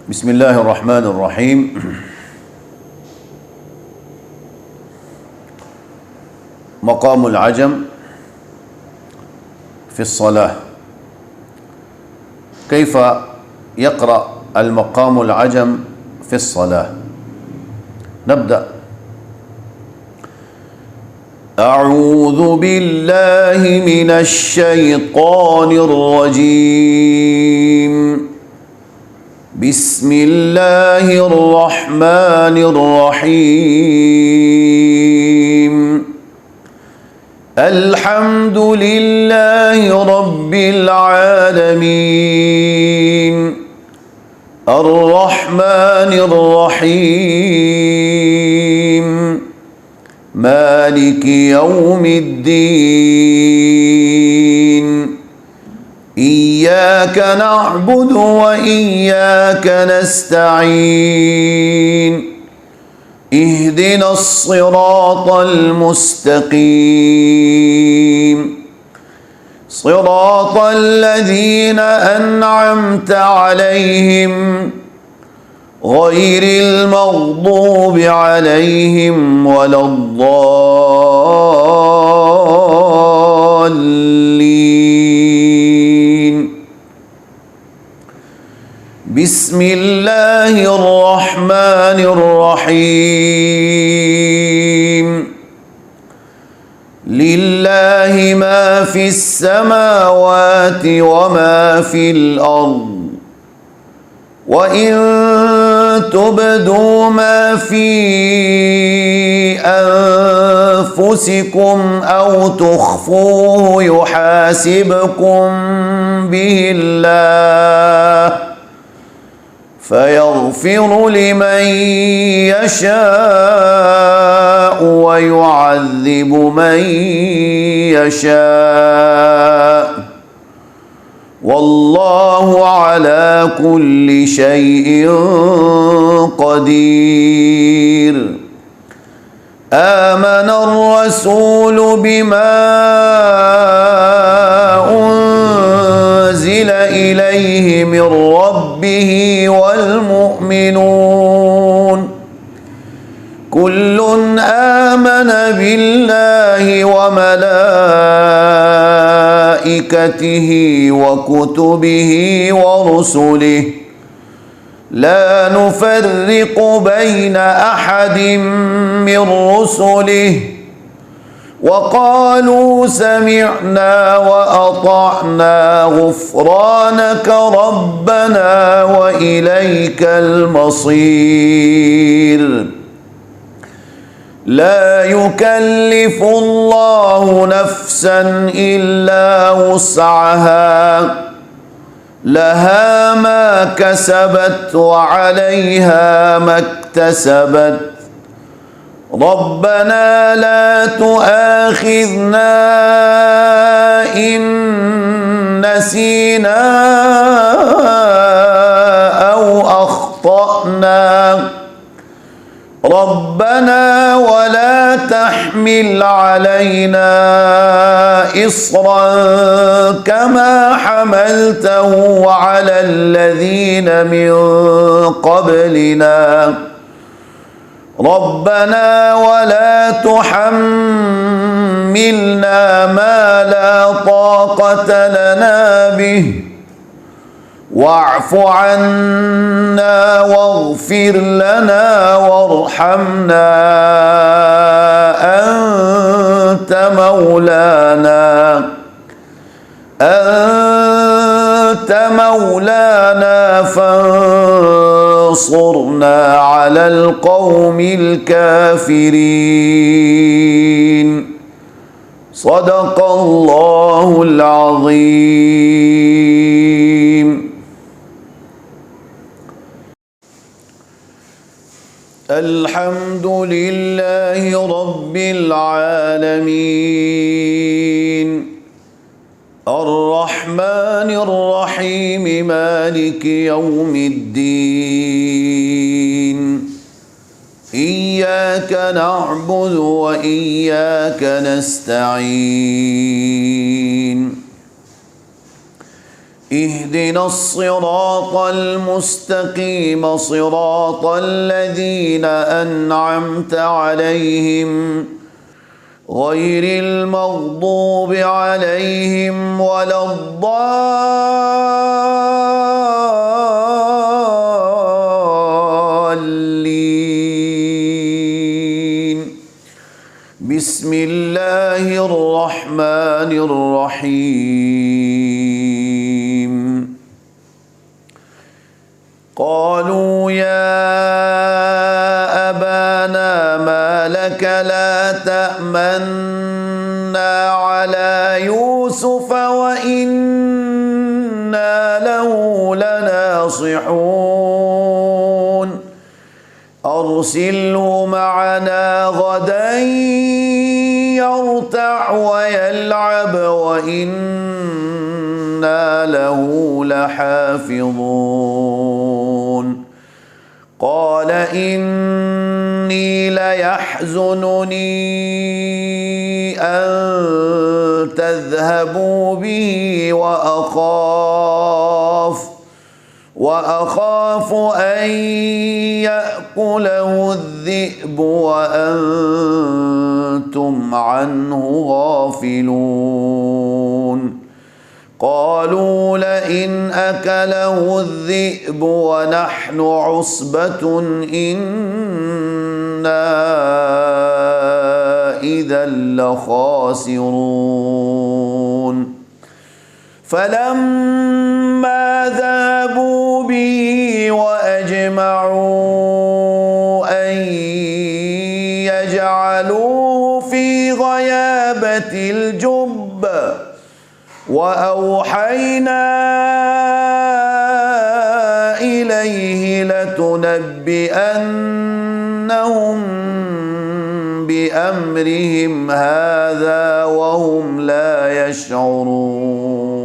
بسم الله الرحمن الرحيم. مقام العجم في الصلاة. كيف يقرأ المقام العجم في الصلاة؟ نبدأ. أعوذ بالله من الشيطان الرجيم. بسم الله الرحمن الرحيم. الحمد لله رب العالمين. الرحمن الرحيم. مالك يوم الدين. إياك نعبد وإياك نستعين. اهدنا الصراط المستقيم. صراط الذين أنعمت عليهم غير المغضوب عليهم ولا الضالين. بسم الله الرحمن الرحيم. لله ما في السماوات وما في الأرض. وإن تبدوا ما في أنفسكم أو تخفوه يحاسبكم به الله فيغفر لمن يشاء ويعذب من يشاء والله على كل شيء قدير. آمن الرسول بما أنزل إليه من ربه والمؤمنون كل آمن بالله وملائكته وكتبه ورسله لا نفرق بين أحد من رسله وقالوا سمعنا وأطعنا غفرانك ربنا وإليك المصير. لا يكلف الله نفسا إلا وسعها لها ما كسبت وعليها ما اكتسبت. ربنا لا تؤاخذنا إن نسينا أو أخطأنا. ربنا ولا تحمل علينا إصرا كما حملته على الذين من قبلنا. ربنا ولا تحملنا ما لا طاقة لنا به واعف عنا واغفر لنا وارحمنا أنت مولانا فانصرنا على القوم الكافرين. صدق الله العظيم. الحمد لله رب العالمين. الرحمن الرحيم. مالك يوم الدين. إياك نعبد وإياك نستعين. اهدنا الصراط المستقيم صراط الذين أنعمت عليهم غير المغضوب عليهم ولا الضالين. بسم الله الرحمن الرحيم. قالوا يا أبانا ما لك لا تأمنا على يوسف وإنا له لناصحون أرسله معنا غدا يرتع ويلعب وإنا له لحافظون. قال إني ليحزنني أن تذهبوا به وأخاف أن يأكله الذئب وأنتم عنه غافلون. قالوا لئن أكله الذئب ونحن عصبة إنا إذا لخاسرون. فلما ذهبوا به وأجمعوا أن يجعلوه في غيابة الجب وأوحينا إليه لتنبئنهم بأمرهم هذا وهم لا يشعرون.